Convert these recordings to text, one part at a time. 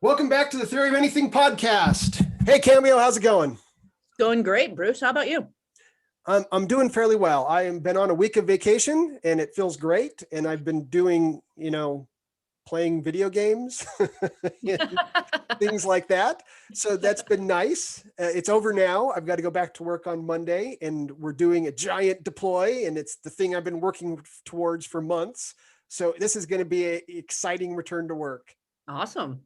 Welcome back to the Theory of Anything podcast. Hey, Cameo, how's it going? Going great, Bruce. How about you? I'm doing fairly well. I have been on a week of vacation and it feels great. And I've been doing, playing video games, things like that. So that's been nice. It's over now. I've got to go back to work on Monday and we're doing a giant deploy and it's the thing I've been working towards for months. So this is going to be an exciting return to work. Awesome.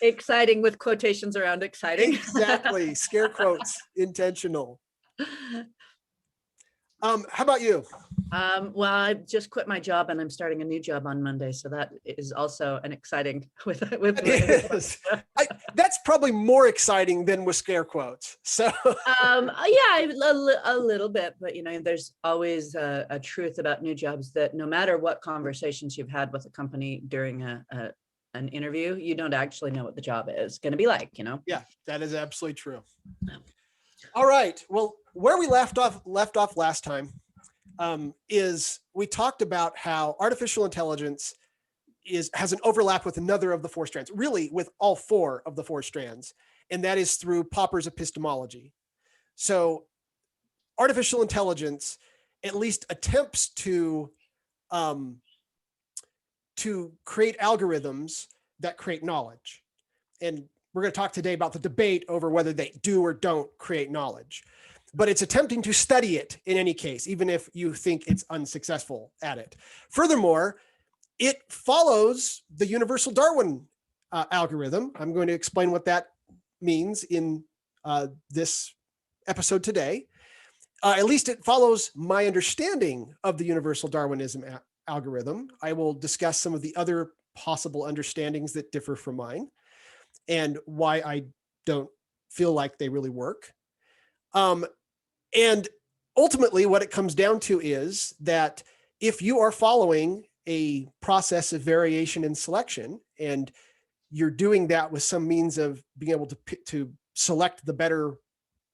Exciting with quotations around exciting. Exactly. Scare quotes, intentional. How about you? Well, I just quit my job and I'm starting a new job on Monday. So that is also an exciting That's probably more exciting than with scare quotes. So yeah, a little bit, but there's always a truth about new jobs that no matter what conversations you've had with a company during an interview, you don't actually know what the job is going to be like, Yeah, that is absolutely true. All right. Well, where we left off last time is we talked about how artificial intelligence has an overlap with another of the four strands, really with all four of the four strands, and that is through Popper's epistemology. So artificial intelligence at least attempts to create algorithms that create knowledge. And we're going to talk today about the debate over whether they do or don't create knowledge. But it's attempting to study it in any case, even if you think it's unsuccessful at it. Furthermore, it follows the Universal Darwin algorithm. I'm going to explain what that means in this episode today. At least it follows my understanding of the Universal Darwinism algorithm. I will discuss some of the other possible understandings that differ from mine and why I don't feel like they really work. And ultimately what it comes down to is that if you are following a process of variation and selection, and you're doing that with some means of being able to select the better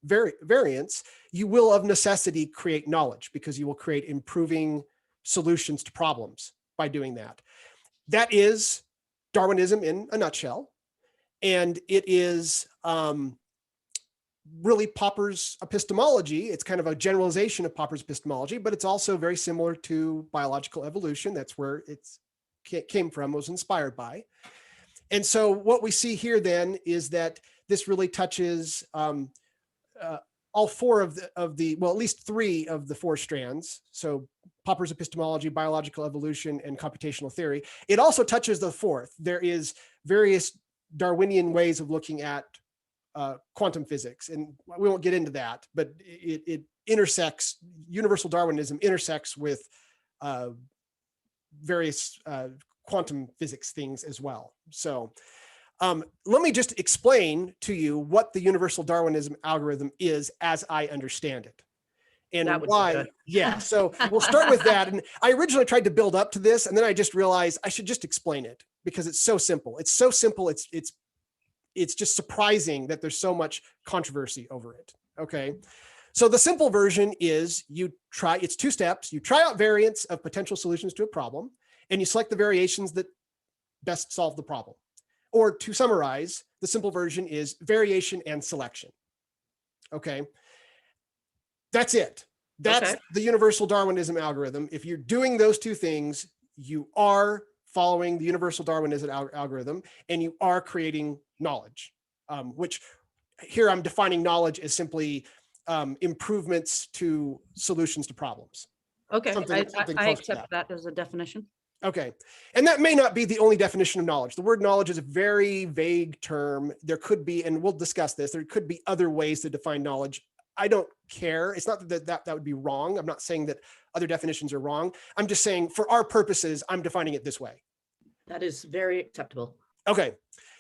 variants, you will of necessity create knowledge because you will create improving solutions to problems by doing that. That is Darwinism in a nutshell. And it is really Popper's epistemology. It's kind of a generalization of Popper's epistemology, but it's also very similar to biological evolution. That's where it came from, was inspired by. And so what we see here then is that this really touches all four of the, well, at least three of the four strands. So Popper's epistemology, biological evolution, and computational theory. It also touches the fourth. There is various Darwinian ways of looking at quantum physics, and we won't get into that, but it intersects, Universal Darwinism intersects with various quantum physics things as well. So let me just explain to you what the Universal Darwinism algorithm is as I understand it. And why, yeah, so we'll start with that. And I originally tried to build up to this, and then I just realized I should just explain it because it's so simple. It's so simple, it's just surprising that there's so much controversy over it, okay? So the simple version is it's two steps. You try out variants of potential solutions to a problem, and you select the variations that best solve the problem. Or to summarize, the simple version is variation and selection, okay? That's it. That's the Universal Darwinism algorithm. If you're doing those two things, you are following the Universal Darwinism algorithm and you are creating knowledge, which here I'm defining knowledge as simply improvements to solutions to problems. Okay, I accept that as a definition. Okay, and that may not be the only definition of knowledge. The word knowledge is a very vague term. There could be, and we'll discuss this, there could be other ways to define knowledge. I don't care. It's not that would be wrong. I'm not saying that other definitions are wrong. I'm just saying for our purposes, I'm defining it this way. That is very acceptable. Okay.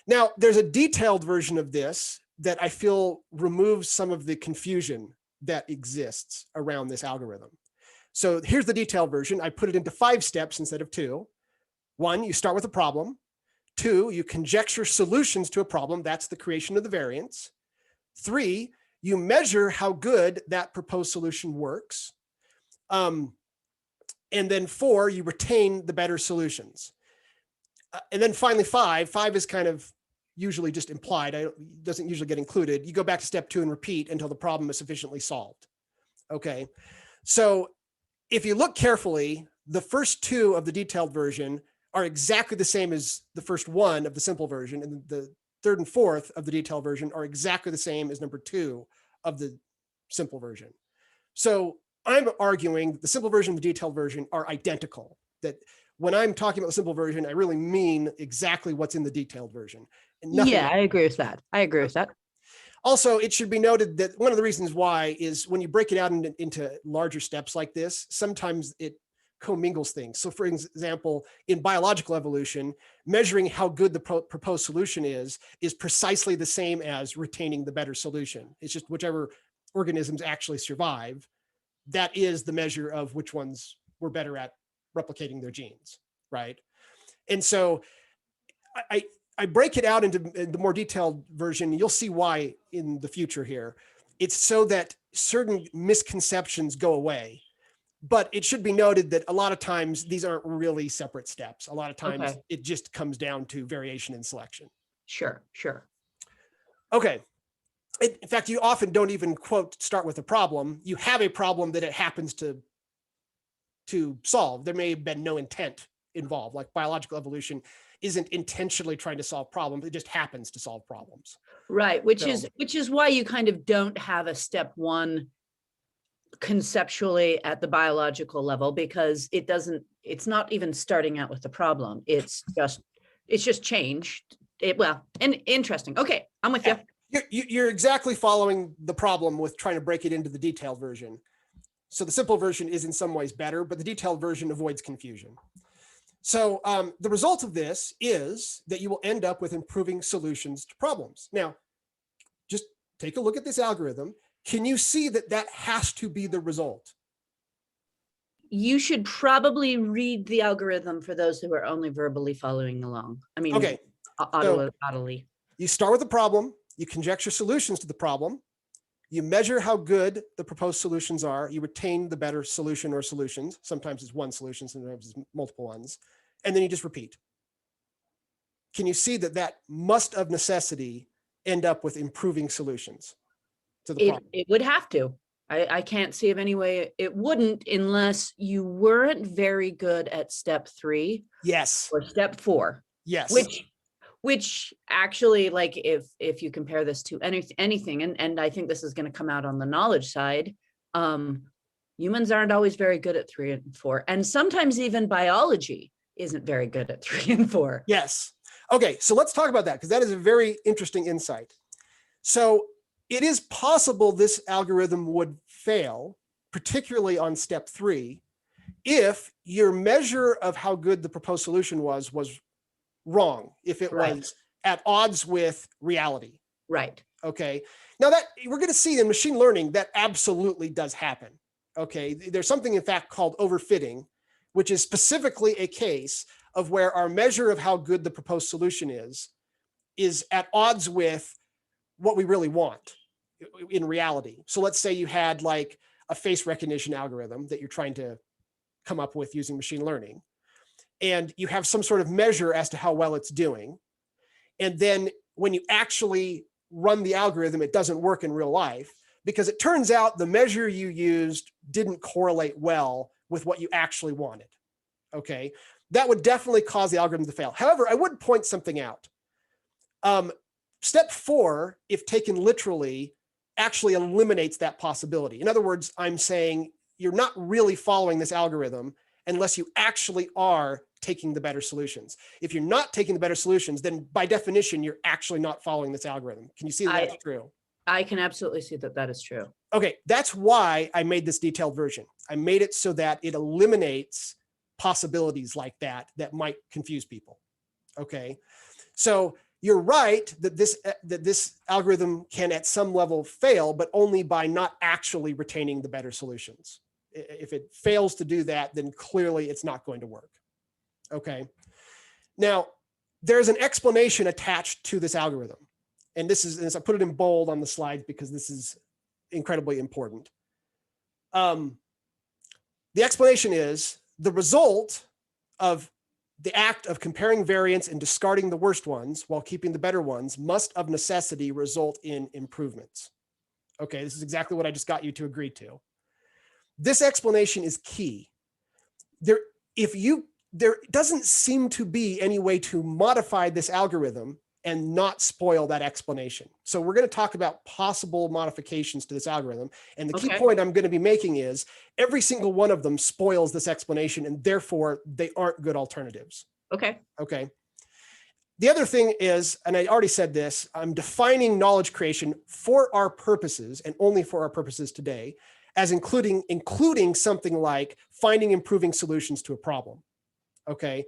Now there's a detailed version of this that I feel removes some of the confusion that exists around this algorithm. So here's the detailed version. I put it into 5 steps instead of 2. 1, you start with a problem. 2, you conjecture solutions to a problem. That's the creation of the variance. 3, you measure how good that proposed solution works. And then 4, you retain the better solutions. And then finally five is kind of usually just implied. Doesn't usually get included. You go back to step 2 and repeat until the problem is sufficiently solved. Okay. So if you look carefully, the first 2 of the detailed version are exactly the same as the first 1 of the simple version, and the 3rd and 4th of the detailed version are exactly the same as number 2 of the simple version. So I'm arguing the simple version and the detailed version are identical. That when I'm talking about the simple version, I really mean exactly what's in the detailed version. And nothing Yeah, else. I agree with that. I agree with that. Also, it should be noted that one of the reasons why is when you break it out into larger steps like this, sometimes it commingles things. So for example, in biological evolution, measuring how good the proposed solution is precisely the same as retaining the better solution. It's just whichever organisms actually survive, that is the measure of which ones were better at replicating their genes, right? And so I break it out into the more detailed version. You'll see why in the future here. It's so that certain misconceptions go away. But it should be noted that a lot of times these aren't really separate steps. A lot of times it just comes down to variation in selection. Sure, sure. Okay. In fact, you often don't even quote start with a problem. You have a problem that it happens to solve. There may have been no intent involved, like biological evolution isn't intentionally trying to solve problems. It just happens to solve problems. Right, which is why you kind of don't have a step 1 conceptually at the biological level, because it's not even starting out with the problem. It's just changed. And interesting. Okay, I'm with you. You're exactly following the problem with trying to break it into the detailed version. So the simple version is in some ways better, but the detailed version avoids confusion. So the result of this is that you will end up with improving solutions to problems. Now, just take a look at this algorithm. Can you see that that has to be the result? You should probably read the algorithm for those who are only verbally following along. I mean, okay. audibly. You start with the problem, you conjecture solutions to the problem, you measure how good the proposed solutions are, you retain the better solution or solutions. Sometimes it's one solution, sometimes it's multiple ones, and then you just repeat. Can you see that that must of necessity end up with improving solutions to the problem? It would have to. I can't see of any way it wouldn't, unless you weren't very good at step 3. Yes. Or step 4. Yes. Which actually, like, if you compare this to anything, and I think this is going to come out on the knowledge side, humans aren't always very good at 3 and 4, and sometimes even biology isn't very good at 3 and 4. Yes. Okay, so let's talk about that, because that is a very interesting insight. So it is possible this algorithm would fail, particularly on step 3, if your measure of how good the proposed solution was wrong, if it was at odds with reality. Right. Okay. Now that we're going to see in machine learning, that absolutely does happen. Okay. There's something in fact called overfitting, which is specifically a case of where our measure of how good the proposed solution is at odds with what we really want in reality. So let's say you had like a face recognition algorithm that you're trying to come up with using machine learning, and you have some sort of measure as to how well it's doing. And then when you actually run the algorithm, it doesn't work in real life, because it turns out the measure you used didn't correlate well with what you actually wanted. Okay. That would definitely cause the algorithm to fail. However, I would point something out. Step 4, if taken literally, actually eliminates that possibility. In other words, I'm saying you're not really following this algorithm unless you actually are taking the better solutions. If you're not taking the better solutions, then by definition, you're actually not following this algorithm. Can you see that that's true? I can absolutely see that that is true. Okay, that's why I made this detailed version. I made it so that it eliminates possibilities like that might confuse people. Okay, so you're right that this algorithm can at some level fail, but only by not actually retaining the better solutions. If it fails to do that, then clearly it's not going to work. Okay. Now, there's an explanation attached to this algorithm. And I put it in bold on the slides because this is incredibly important. The explanation is the result of the act of comparing variants and discarding the worst ones while keeping the better ones must of necessity result in improvements. Okay, this is exactly what I just got you to agree to. This explanation is key. There doesn't seem to be any way to modify this algorithm and not spoil that explanation. So we're going to talk about possible modifications to this algorithm. And the key point I'm going to be making is every single one of them spoils this explanation, and therefore they aren't good alternatives. Okay. Okay. The other thing is, and I already said this, I'm defining knowledge creation for our purposes and only for our purposes today as including something like finding improving solutions to a problem. Okay.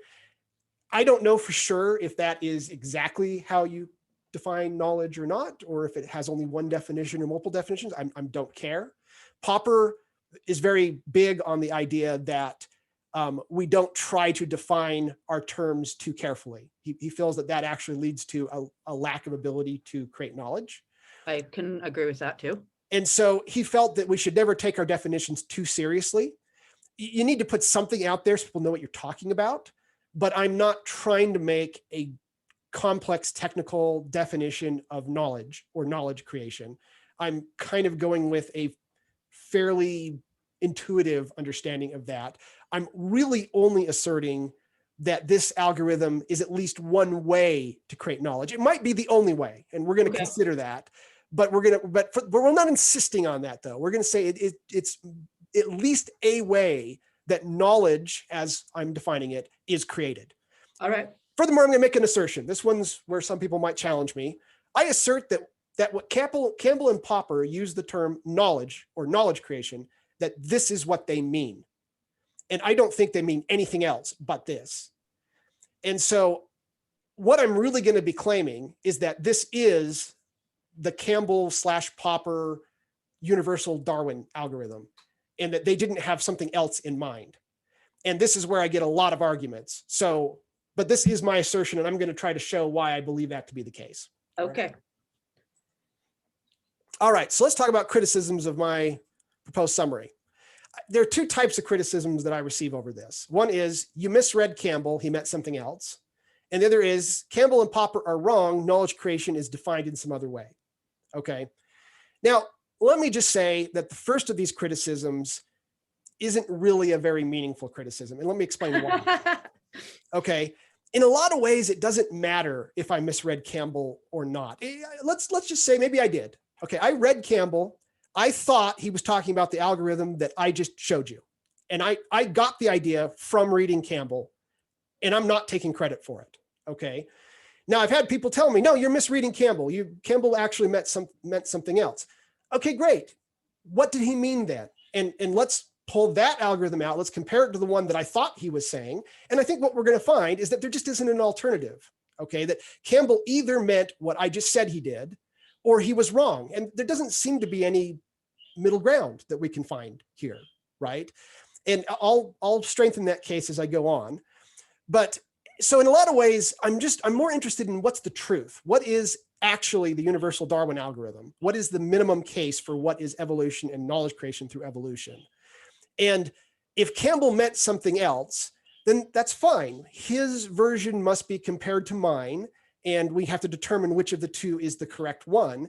I don't know for sure if that is exactly how you define knowledge or not, or if it has only one definition or multiple definitions. I don't care. Popper is very big on the idea that we don't try to define our terms too carefully. He feels that that actually leads to a lack of ability to create knowledge. I can agree with that too. And so he felt that we should never take our definitions too seriously. You need to put something out there so people know what you're talking about. But I'm not trying to make a complex technical definition of knowledge or knowledge creation. I'm kind of going with a fairly intuitive understanding of that. I'm really only asserting that this algorithm is at least one way to create knowledge. It might be the only way, and we're going to consider that. But we're not insisting on that, though. We're going to say it's at least a way that knowledge, as I'm defining it, is created. All right. Furthermore, I'm going to make an assertion. This one's where some people might challenge me. I assert that what Campbell and Popper use the term knowledge or knowledge creation, that this is what they mean. And I don't think they mean anything else but this. And so what I'm really going to be claiming is that this is the Campbell/Popper universal Darwin algorithm, and that they didn't have something else in mind. And this is where I get a lot of arguments. So, but this is my assertion, and I'm going to try to show why I believe that to be the case. Okay. All right, so let's talk about criticisms of my proposed summary. There are two types of criticisms that I receive over this. One is, you misread Campbell, he meant something else. And the other is, Campbell and Popper are wrong, knowledge creation is defined in some other way. Okay. Now, let me just say that the first of these criticisms isn't really a very meaningful criticism. And let me explain why. Okay. In a lot of ways, it doesn't matter if I misread Campbell or not. Let's just say maybe I did. Okay. I read Campbell. I thought he was talking about the algorithm that I just showed you. And I got the idea from reading Campbell, and I'm not taking credit for it. Okay. Now I've had people tell me, no, you're misreading Campbell. Campbell actually meant something else. Okay, great. What did he mean then? And let's pull that algorithm out. Let's compare it to the one that I thought he was saying. And I think what we're going to find is that there just isn't an alternative. Okay, that Campbell either meant what I just said he did, or he was wrong. And there doesn't seem to be any middle ground that we can find here, right? And I'll strengthen that case as I go on. But so in a lot of ways, I'm more interested in what's the truth. What is actually the universal Darwin algorithm? What is the minimum case for what is evolution and knowledge creation through evolution? And if Campbell meant something else, then that's fine. His version must be compared to mine, and we have to determine which of the two is the correct one.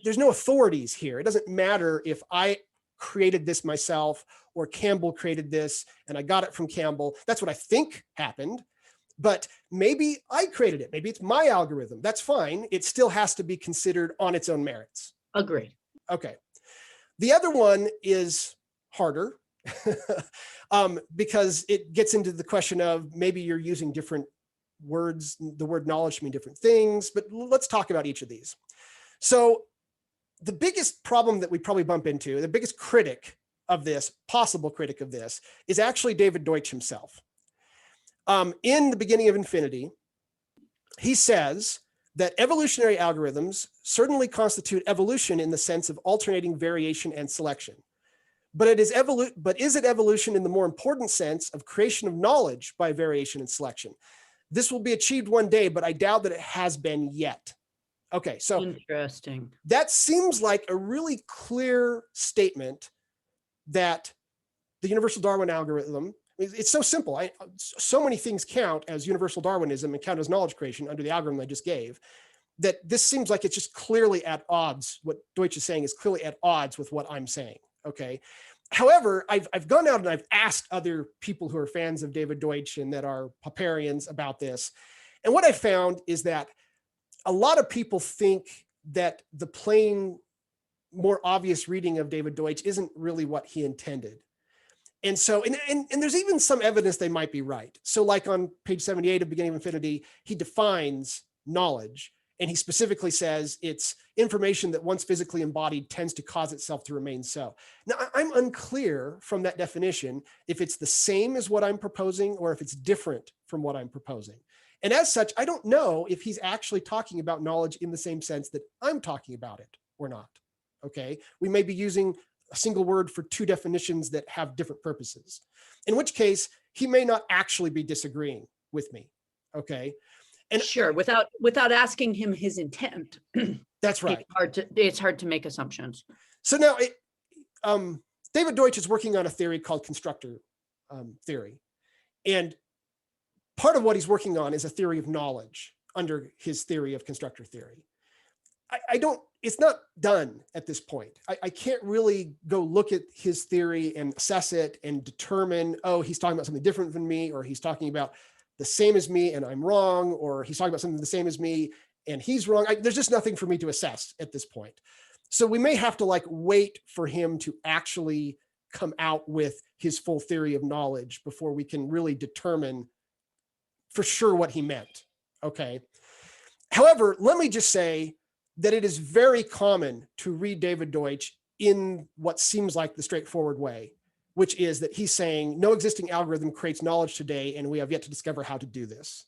There's no authorities here. It doesn't matter if I created this myself or Campbell created this and I got it from Campbell. That's what I think happened. But maybe I created it. Maybe it's my algorithm. That's fine. It still has to be considered on its own merits. Agreed. Okay. The other one is harder because it gets into the question of maybe you're using different words. The word knowledge can mean different things, but let's talk about each of these. So the biggest problem that we probably bump into, the biggest critic of this, possible critic of this, is actually David Deutsch himself. In The Beginning of Infinity, he says that evolutionary algorithms certainly constitute evolution in the sense of alternating variation and selection. But is it evolution in the more important sense of creation of knowledge by variation and selection? This will be achieved one day, but I doubt that it has been yet. Okay, so interesting. That seems like a really clear statement that the universal Darwin algorithm, It's so simple. So many things count as universal Darwinism and count as knowledge creation under the algorithm I just gave, that this seems like it's just clearly at odds. What Deutsch is saying is clearly at odds with what I'm saying. Okay. However, I've gone out and I've asked other people who are fans of David Deutsch and that are Popperians about this. And what I found is that a lot of people think that the plain, more obvious reading of David Deutsch isn't really what he intended. And so, and there's even some evidence they might be right. So like on page 78 of Beginning of Infinity, he defines knowledge. And he specifically says it's information that once physically embodied tends to cause itself to remain so. Now, I'm unclear from that definition if it's the same as what I'm proposing or if it's different from what I'm proposing. And as such, I don't know if he's actually talking about knowledge in the same sense that I'm talking about it or not. Okay, we may be using a single word for two definitions that have different purposes, in which case he may not actually be disagreeing with me. Okay. And sure, without asking him his intent. That's right. It's hard to make assumptions. So now, David Deutsch is working on a theory called constructor theory, and part of what he's working on is a theory of knowledge under his theory of constructor theory. It's not done at this point. I can't really go look at his theory and assess it and determine, oh, he's talking about something different than me, or he's talking about the same as me and I'm wrong, or he's talking about something the same as me and he's wrong. There's just nothing for me to assess at this point. So we may have to like wait for him to actually come out with his full theory of knowledge before we can really determine for sure what he meant. Okay. However, let me just say that it is very common to read David Deutsch in what seems like the straightforward way, which is that he's saying no existing algorithm creates knowledge today, and we have yet to discover how to do this.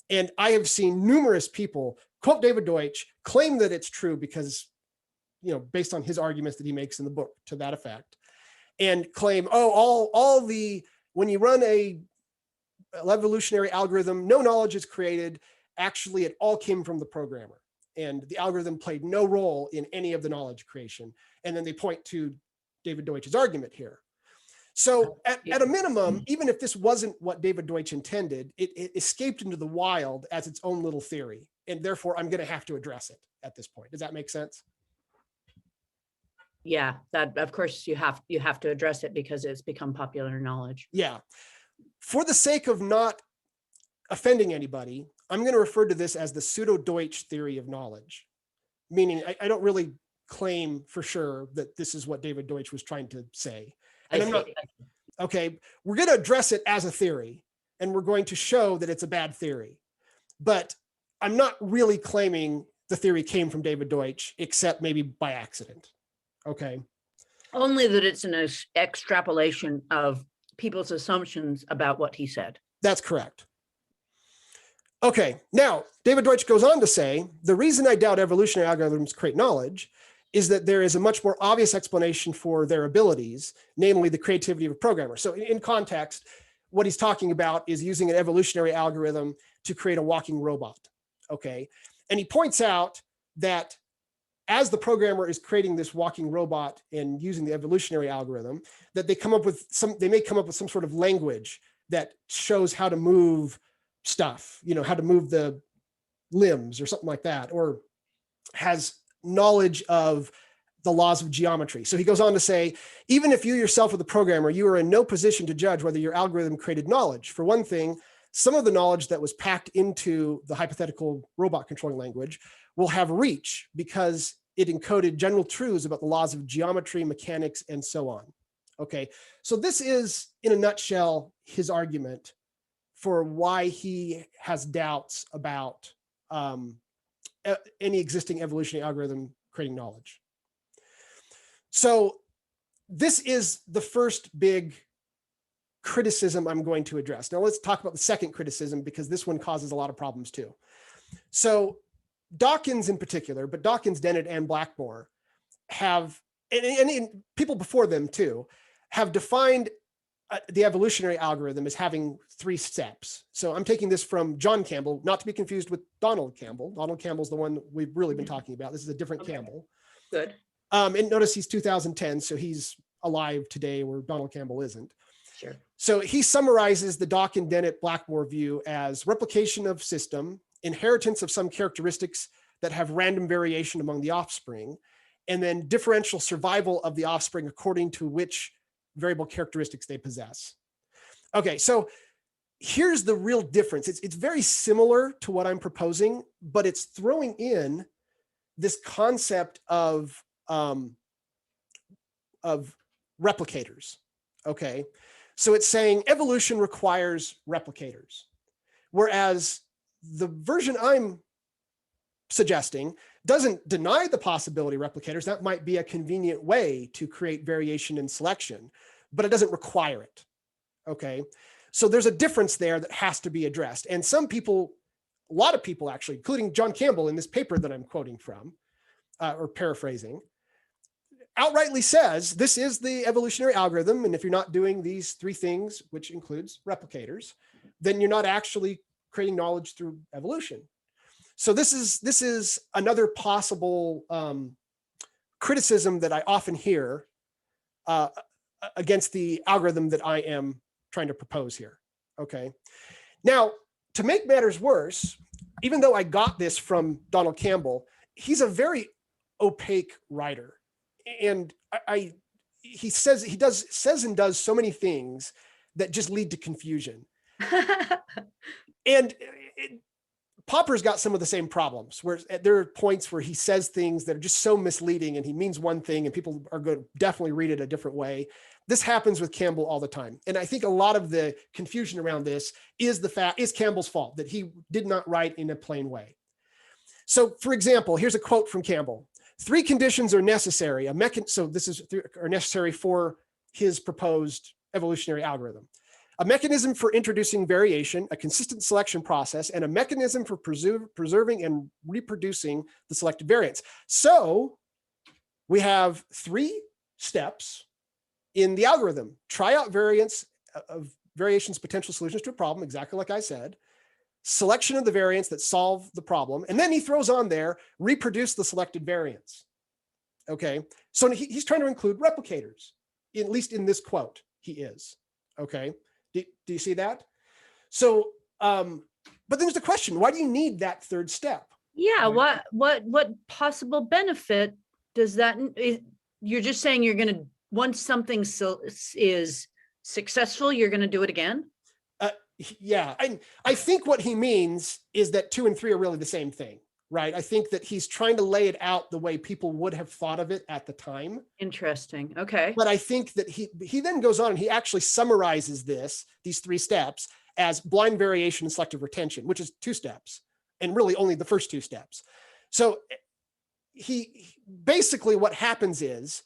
And I have seen numerous people quote David Deutsch, claim that it's true because, based on his arguments that he makes in the book to that effect, and claim, oh, when you run a evolutionary algorithm, no knowledge is created. Actually, it all came from the programmer, and the algorithm played no role in any of the knowledge creation. And then they point to David Deutsch's argument here. So at a minimum, even if this wasn't what David Deutsch intended, it escaped into the wild as its own little theory. And therefore, I'm going to have to address it at this point. Does that make sense? Yeah, that of course you have to address it because it's become popular knowledge. Yeah. For the sake of not offending anybody, I'm going to refer to this as the pseudo-Deutsch theory of knowledge, meaning I don't really claim for sure that this is what David Deutsch was trying to say. And I'm not, okay, we're going to address it as a theory, and we're going to show that it's a bad theory. But I'm not really claiming the theory came from David Deutsch, except maybe by accident. Okay. Only that it's an extrapolation of people's assumptions about what he said. That's correct. Okay, now, David Deutsch goes on to say, the reason I doubt evolutionary algorithms create knowledge is that there is a much more obvious explanation for their abilities, namely the creativity of a programmer. So in context, what he's talking about is using an evolutionary algorithm to create a walking robot, okay? And he points out that as the programmer is creating this walking robot and using the evolutionary algorithm, that they may come up with some sort of language that shows how to move stuff, how to move the limbs or something like that, or has knowledge of the laws of geometry. So he goes on to say, even if you yourself are the programmer, you are in no position to judge whether your algorithm created knowledge. For one thing, some of the knowledge that was packed into the hypothetical robot controlling language will have reach because it encoded general truths about the laws of geometry, mechanics, and so on. Okay, so this is, in a nutshell, his argument for why he has doubts about any existing evolutionary algorithm creating knowledge. So this is the first big criticism I'm going to address. Now let's talk about the second criticism, because this one causes a lot of problems too. So Dawkins in particular, but Dawkins, Dennett, and Blackmore have, and people before them too, have defined the evolutionary algorithm as having 3 steps. So I'm taking this from John Campbell, not to be confused with Donald Campbell. Donald Campbell's the one we've really been talking about. This is a different Campbell. Good. And notice he's 2010, so he's alive today where Donald Campbell isn't. Sure. So he summarizes the Dock and Dennett Blackmore view as replication of system, inheritance of some characteristics that have random variation among the offspring, and then differential survival of the offspring according to which variable characteristics they possess. Okay, so here's the real difference. It's very similar to what I'm proposing, but it's throwing in this concept of replicators. Okay, so it's saying evolution requires replicators, whereas the version I'm suggesting doesn't deny the possibility of replicators. That might be a convenient way to create variation in selection, but it doesn't require it. Okay, so there's a difference there that has to be addressed. And some people, a lot of people actually, including John Campbell in this paper that I'm quoting from, or paraphrasing, outrightly says this is the evolutionary algorithm. And if you're not doing these three things, which includes replicators, then you're not actually creating knowledge through evolution. So this is another possible criticism that I often hear against the algorithm that I am trying to propose here. Okay. Now, to make matters worse, even though I got this from Donald Campbell, he's a very opaque writer. And he says and does so many things that just lead to confusion. And Popper's got some of the same problems, where there are points where he says things that are just so misleading and he means one thing and people are going to definitely read it a different way. This happens with Campbell all the time. And I think a lot of the confusion around this is Campbell's fault, that he did not write in a plain way. So for example, here's a quote from Campbell. 3 conditions are necessary. Are necessary for his proposed evolutionary algorithm. A mechanism for introducing variation, a consistent selection process, and a mechanism for preserving and reproducing the selected variants. So we have 3 steps in the algorithm. Try out variants of variations, potential solutions to a problem, exactly like I said. Selection of the variants that solve the problem. And then he throws on there, reproduce the selected variants. Okay, so he's trying to include replicators, at least in this quote, he is. Okay. Do you see that? So, but then there's the question, why do you need that 3rd step? Yeah, what possible benefit does that, you're just saying you're going to, once something is successful, you're going to do it again? Yeah, I think what he means is that 2 and 3 are really the same thing, right? I think that he's trying to lay it out the way people would have thought of it at the time. Interesting. Okay. But I think that he then goes on and he actually summarizes these 3 steps as blind variation and selective retention, which is 2 steps, and really only the first 2 steps. So he basically, what happens is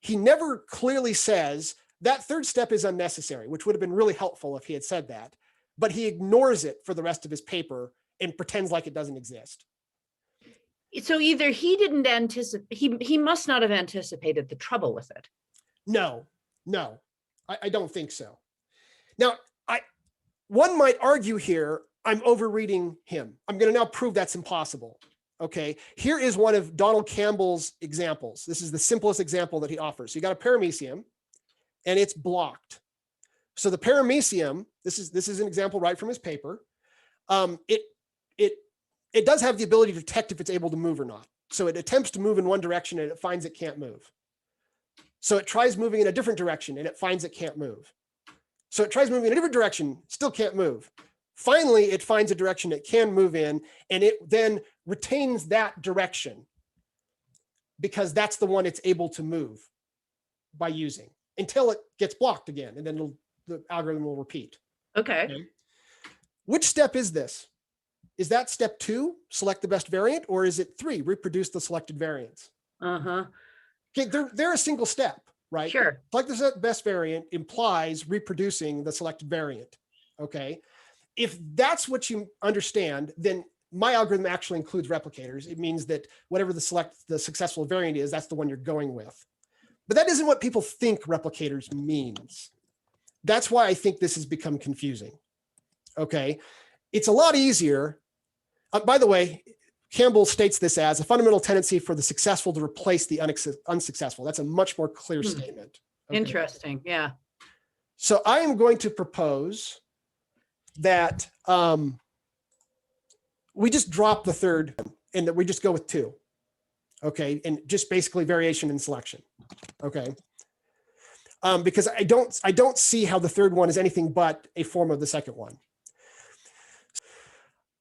he never clearly says that 3rd step is unnecessary, which would have been really helpful if he had said that, but he ignores it for the rest of his paper and pretends like it doesn't exist. So either he didn't anticipate, he must not have anticipated the trouble with it. No, I don't think so. Now, one might argue here, I'm overreading him. I'm going to now prove that's impossible. Okay, here is one of Donald Campbell's examples. This is the simplest example that he offers. So you got a paramecium and it's blocked. So the paramecium, this is an example right from his paper. It does have the ability to detect if it's able to move or not. So it attempts to move in one direction and it finds it can't move. So it tries moving in a different direction and it finds it can't move. So it tries moving in a different direction, still can't move. Finally, it finds a direction it can move in and it then retains that direction because that's the one it's able to move by using until it gets blocked again. And then the algorithm will repeat. Okay. Which step is this? Is that step 2, select the best variant, or is it 3, reproduce the selected variants? Uh-huh. Okay, they're a single step, right? Sure. Select the best variant implies reproducing the selected variant, okay? If that's what you understand, then my algorithm actually includes replicators. It means that whatever the successful variant is, that's the one you're going with. But that isn't what people think replicators means. That's why I think this has become confusing, okay? It's a lot easier. By the way, Campbell states this as a fundamental tendency for the successful to replace the unsuccessful. That's a much more clear statement. Okay? Interesting. Yeah. So I am going to propose that we just drop the third and that we just go with 2. Okay, and just basically variation and selection. Okay, because I don't see how the third one is anything but a form of the second one.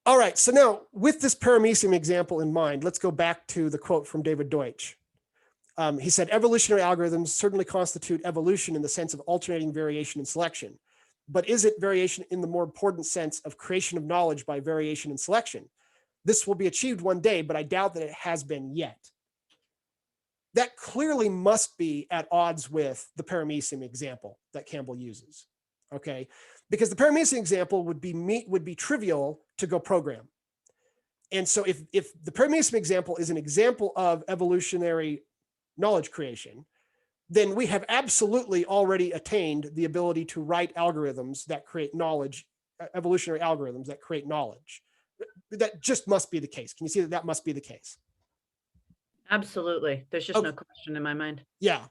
All right, so now with this paramecium example in mind, let's go back to the quote from David Deutsch. He said, evolutionary algorithms certainly constitute evolution in the sense of alternating variation and selection. But is it variation in the more important sense of creation of knowledge by variation and selection? This will be achieved one day, but I doubt that it has been yet. That clearly must be at odds with the paramecium example that Campbell uses, okay? Because the paramecium example would be trivial to go program. And so if the paramecium example is an example of evolutionary knowledge creation, then we have absolutely already attained the ability to write algorithms that create knowledge, evolutionary algorithms that create knowledge. That just must be the case. Can you see that that must be the case? Absolutely. There's just no question in my mind. Yeah.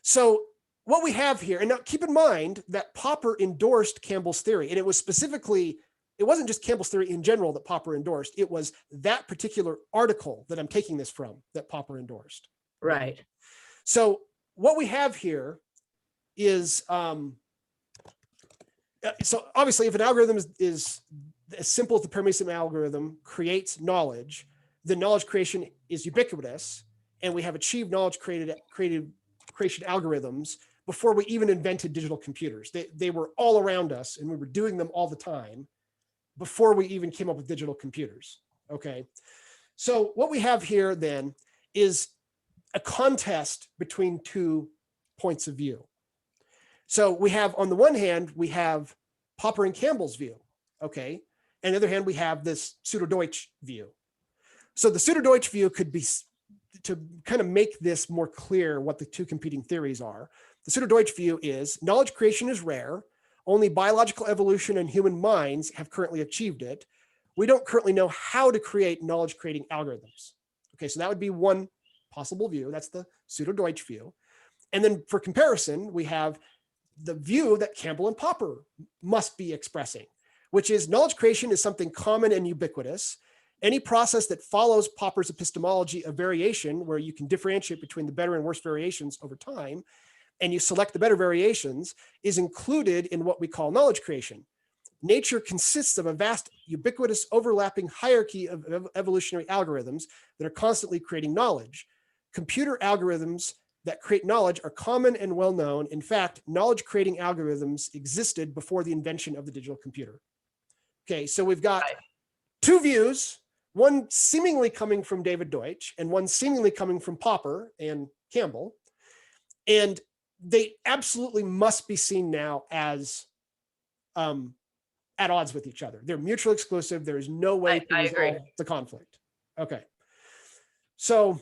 So what we have here, and now keep in mind that Popper endorsed Campbell's theory, and it was specifically, it wasn't just Campbell's theory in general that Popper endorsed, it was that particular article that I'm taking this from that Popper endorsed. Right. So what we have here is, so obviously if an algorithm is as simple as the paramecium algorithm creates knowledge, then knowledge creation is ubiquitous, and we have achieved knowledge creation algorithms before we even invented digital computers. They were all around us, and we were doing them all the time before we even came up with digital computers, okay? So what we have here then is a contest between 2 points of view. So we have, on the one hand, we have Popper and Campbell's view, okay? And on the other hand, we have this pseudo-Deutsch view. So the pseudo-Deutsch view could be, to kind of make this more clear what the 2 competing theories are, the pseudo-Deutsch view is knowledge creation is rare. Only biological evolution and human minds have currently achieved it. We don't currently know how to create knowledge creating algorithms. Okay, so that would be one possible view. That's the pseudo-Deutsch view. And then for comparison, we have the view that Campbell and Popper must be expressing, which is knowledge creation is something common and ubiquitous. Any process that follows Popper's epistemology of variation, where you can differentiate between the better and worse variations over time, and you select the better variations, is included in what we call knowledge creation. Nature consists of a vast, ubiquitous, overlapping hierarchy of evolutionary algorithms that are constantly creating knowledge. Computer algorithms that create knowledge are common and well known. In fact, knowledge creating algorithms existed before the invention of the digital computer. Okay, so we've got 2 views, one seemingly coming from David Deutsch and one seemingly coming from Popper and Campbell. And they absolutely must be seen now as at odds with each other. They're mutually exclusive. There is no way to resolve the conflict. Okay. So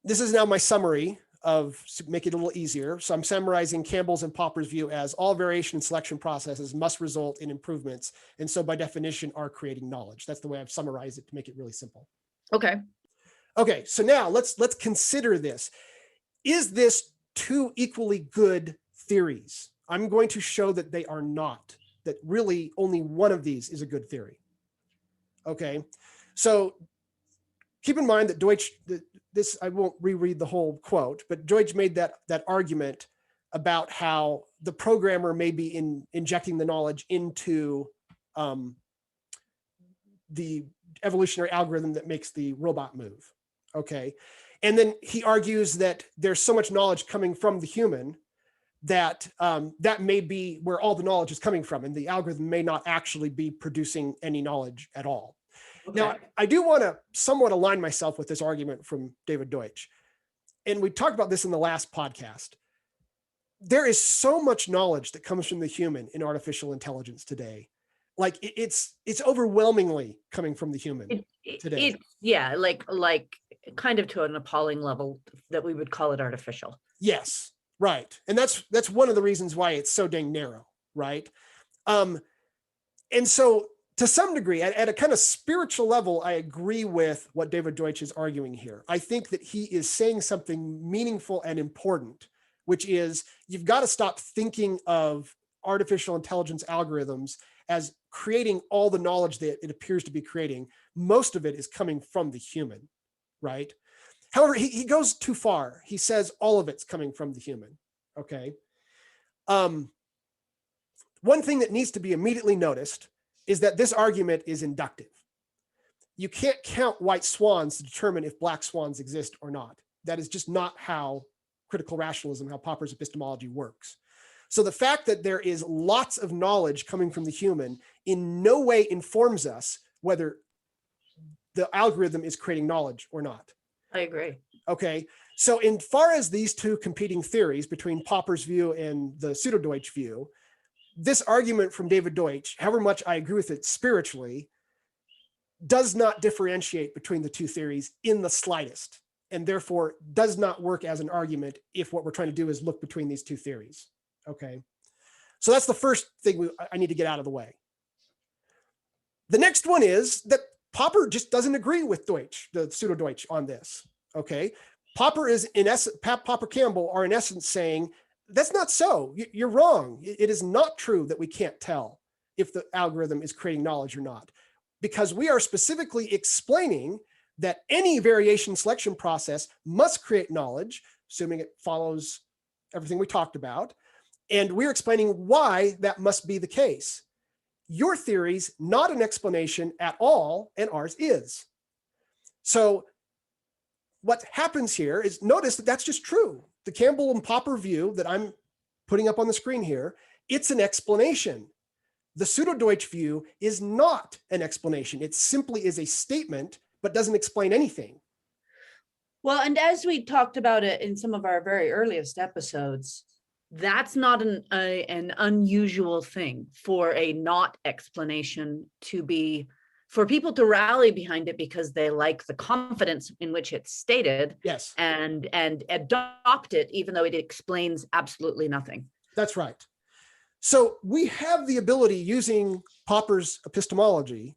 this is now my summary of, to make it a little easier. So I'm summarizing Campbell's and Popper's view as all variation and selection processes must result in improvements. And so by definition are creating knowledge. That's the way I've summarized it to make it really simple. Okay. Okay, so now let's consider this. Is this 2 equally good theories? I'm going to show that they are not, that really only one of these is a good theory. Okay, so keep in mind that Deutsch, this, I won't reread the whole quote, but Deutsch made that argument about how the programmer may be injecting the knowledge into the evolutionary algorithm that makes the robot move. Okay, and then he argues that there's so much knowledge coming from the human that that may be where all the knowledge is coming from, and the algorithm may not actually be producing any knowledge at all. Okay. Now, I do want to somewhat align myself with this argument from David Deutsch. And we talked about this in the last podcast. There is so much knowledge that comes from the human in artificial intelligence today. Like it's overwhelmingly coming from the human today. Yeah, like kind of to an appalling level that we would call it artificial. Yes, right. And that's one of the reasons why it's so dang narrow, right? And so to some degree, at a kind of spiritual level, I agree with what David Deutsch is arguing here. I think that he is saying something meaningful and important which is you've got to stop thinking of artificial intelligence algorithms as creating all the knowledge that it appears to be creating. Most of it is coming from the human, right? However, he goes too far. He says all of it's coming from the human, okay? One thing that needs to be immediately noticed is that this argument is inductive. You can't count white swans to determine if black swans exist or not. That is just not how critical rationalism, how Popper's epistemology works. So the fact that there is lots of knowledge coming from the human in no way informs us whether the algorithm is creating knowledge or not. I agree. Okay, so in far as these two competing theories between Popper's view and the pseudo-Deutsch view, this argument from David Deutsch, however much I agree with it spiritually, does not differentiate between the two theories in the slightest, and therefore does not work as an argument if what we're trying to do is look between these two theories. Okay, so that's the first thing I need to get out of the way. The next one is that Popper just doesn't agree with Deutsch, the pseudo-Deutsch, on this. Okay, Popper is in essence, Popper Campbell are in essence saying that's not so. You're wrong. It is not true that we can't tell if the algorithm is creating knowledge or not, because we are specifically explaining that any variation selection process must create knowledge, assuming it follows everything we talked about. And we're explaining why that must be the case. Your theory's not an explanation at all, and ours is. So what happens here is, notice that that's just true. The Campbell and Popper view that I'm putting up on the screen here, it's an explanation. The pseudo-Deutsch view is not an explanation. It simply is a statement, but doesn't explain anything. Well, and as we talked about it in some of our very earliest episodes, that's not an unusual thing for a not explanation to be, for people to rally behind it because they like the confidence in which it's stated. Yes. And adopt it, even though it explains absolutely nothing. That's right. So we have the ability, using Popper's epistemology,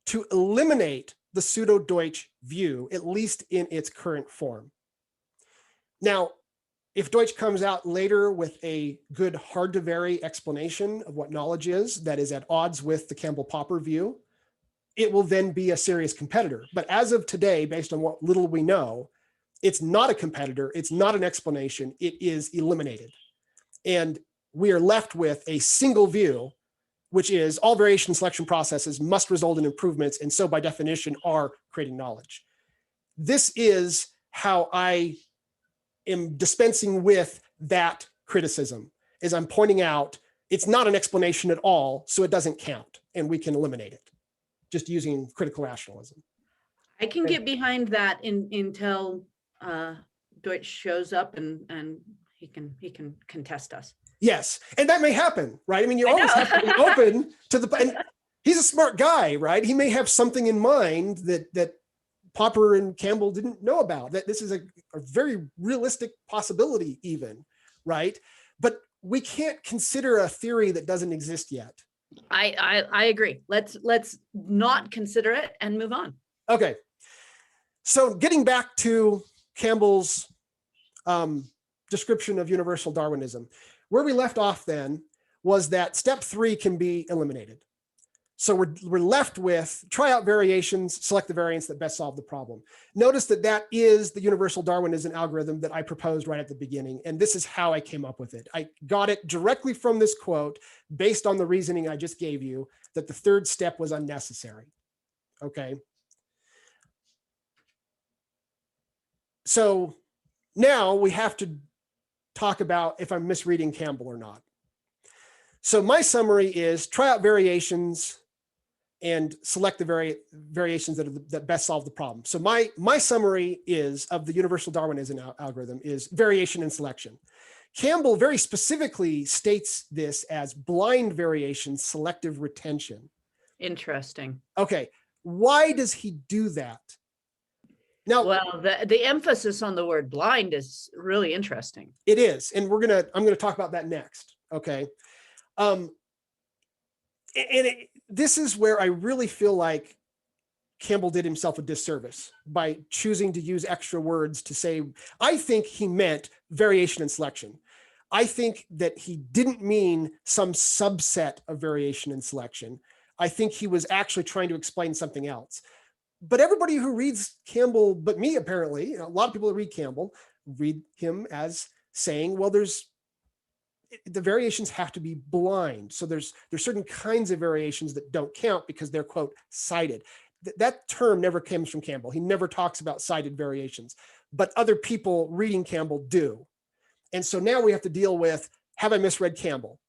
to eliminate the pseudo-Deutsch view, at least in its current form. Now, if Deutsch comes out later with a good hard-to-vary explanation of what knowledge is that is at odds with the Campbell-Popper view, it will then be a serious competitor. But as of today, based on what little we know, it's not a competitor. It's not an explanation. It is eliminated. And we are left with a single view, which is all variation selection processes must result in improvements, and so by definition are creating knowledge. This is how I am dispensing with that criticism, is I'm pointing out it's not an explanation at all, so it doesn't count, and we can eliminate it just using critical rationalism. I can get behind that until Deutsch shows up and he can contest us. Yes, and that may happen, right? I mean, you always have to be open to the, and he's a smart guy, right? He may have something in mind that Popper and Campbell didn't know about, that this is a very realistic possibility even, right? But we can't consider a theory that doesn't exist yet. I agree. Let's not consider it and move on. Okay. So getting back to Campbell's description of universal Darwinism, where we left off then was that step 3 can be eliminated. So we're left with try out variations, select the variants that best solve the problem. Notice that that is the universal Darwinism algorithm that I proposed right at the beginning. And this is how I came up with it. I got it directly from this quote based on the reasoning I just gave you, that the third step was unnecessary. Okay. So now we have to talk about if I'm misreading Campbell or not. So my summary is try out variations and select the variations that best solve the problem. So my summary is of the universal Darwinism algorithm is variation and selection. Campbell very specifically states this as blind variation, selective retention. Interesting. Okay, why does he do that? Now, well, the emphasis on the word blind is really interesting. It is, and I'm gonna talk about that next. Okay. This is where I really feel like Campbell did himself a disservice by choosing to use extra words to say, I think he meant variation and selection. I think that he didn't mean some subset of variation and selection. I think he was actually trying to explain something else. But everybody who reads Campbell, but me apparently, a lot of people that read Campbell read him as saying, well, the variations have to be blind. So there's certain kinds of variations that don't count because they're, quote, cited. That term never comes from Campbell. He never talks about cited variations, but other people reading Campbell do. And so now we have to deal with, have I misread Campbell?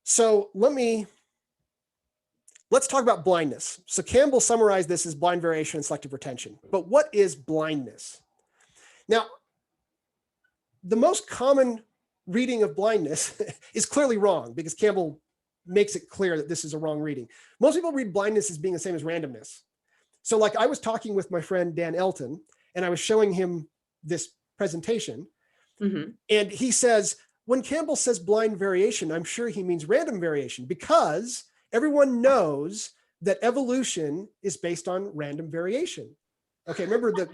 So let's talk about blindness. So Campbell summarized this as blind variation and selective retention. But what is blindness? Now, the most common reading of blindness is clearly wrong because Campbell makes it clear that this is a wrong reading. Most people read blindness as being the same as randomness. So like I was talking with my friend Dan Elton, and I was showing him this presentation, and he says, when Campbell says blind variation, I'm sure he means random variation because everyone knows that evolution is based on random variation. Okay, remember that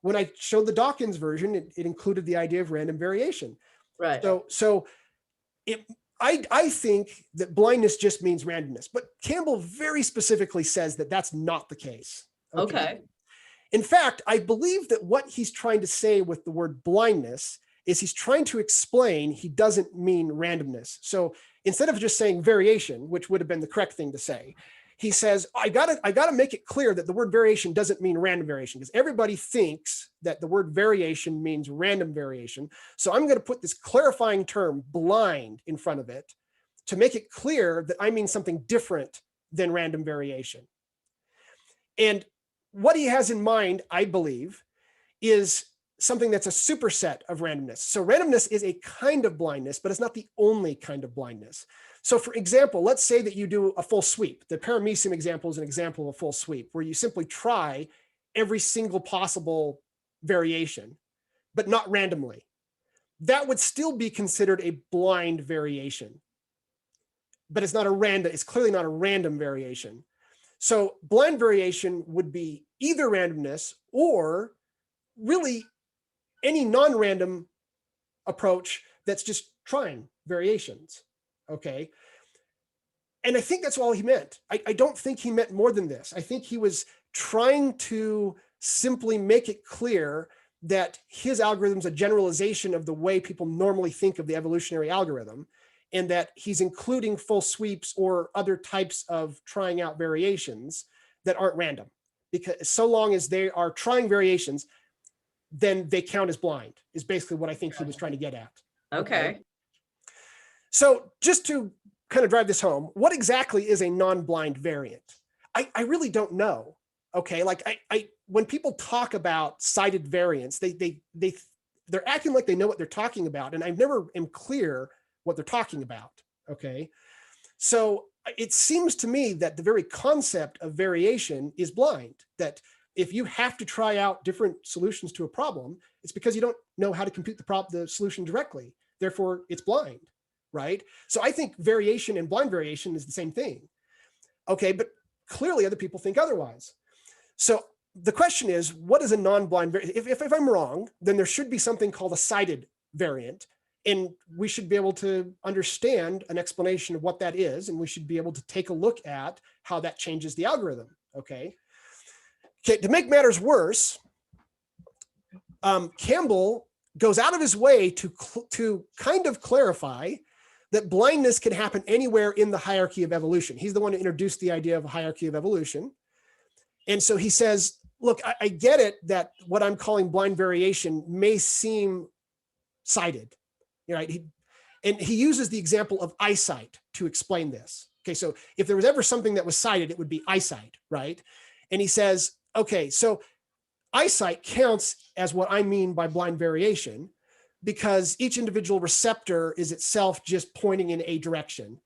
when I showed the Dawkins version, it included the idea of random variation. Right. So I think that blindness just means randomness, but Campbell very specifically says that that's not the case. Okay. In fact, I believe that what he's trying to say with the word blindness is he's trying to explain he doesn't mean randomness. So instead of just saying variation, which would have been the correct thing to say, he says, I gotta make it clear that the word variation doesn't mean random variation because everybody thinks that the word variation means random variation. So I'm gonna put this clarifying term blind in front of it to make it clear that I mean something different than random variation. And what he has in mind, I believe, is something that's a superset of randomness. So randomness is a kind of blindness, but it's not the only kind of blindness. So for example, let's say that you do a full sweep. The paramecium example is an example of a full sweep where you simply try every single possible variation, but not randomly. That would still be considered a blind variation, but it's clearly not a random variation. So blind variation would be either randomness or really any non-random approach that's just trying variations, okay? And I think that's all he meant. I don't think he meant more than this. I think he was trying to simply make it clear that his algorithm is a generalization of the way people normally think of the evolutionary algorithm, and that he's including full sweeps or other types of trying out variations that aren't random. Because so long as they are trying variations, then they count as blind, is basically what I think he was trying to get at. Okay. So just to kind of drive this home, what exactly is a non-blind variant? I really don't know. Okay, like when people talk about cited variants, they're acting like they know what they're talking about, and I never am clear what they're talking about. Okay, so it seems to me that the very concept of variation is blind. That if you have to try out different solutions to a problem, it's because you don't know how to compute the solution directly. Therefore, it's blind, right? So I think variation and blind variation is the same thing. Okay, but clearly other people think otherwise. So the question is, what is a non-blind variant? If I'm wrong, then there should be something called a cited variant, and we should be able to understand an explanation of what that is, and we should be able to take a look at how that changes the algorithm, okay? Okay, to make matters worse, Campbell goes out of his way to kind of clarify that blindness can happen anywhere in the hierarchy of evolution. He's the one who introduced the idea of a hierarchy of evolution. And so he says, look, I get it that what I'm calling blind variation may seem cited, right? And he uses the example of eyesight to explain this. Okay, so if there was ever something that was cited, it would be eyesight, right? And he says, okay, so eyesight counts as what I mean by blind variation because each individual receptor is itself just pointing in a direction,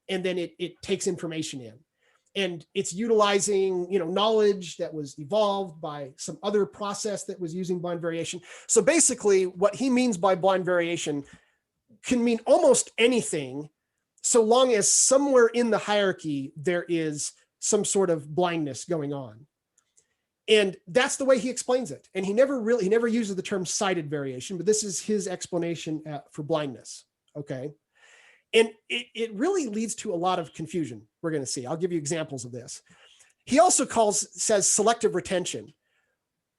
and then it takes information in. And it's utilizing, knowledge that was evolved by some other process that was using blind variation. So basically what he means by blind variation can mean almost anything, so long as somewhere in the hierarchy there is some sort of blindness going on. And that's the way he explains it. And he never uses the term sighted variation, but this is his explanation for blindness. Okay. And it really leads to a lot of confusion. We're going to see. I'll give you examples of this. He also says selective retention.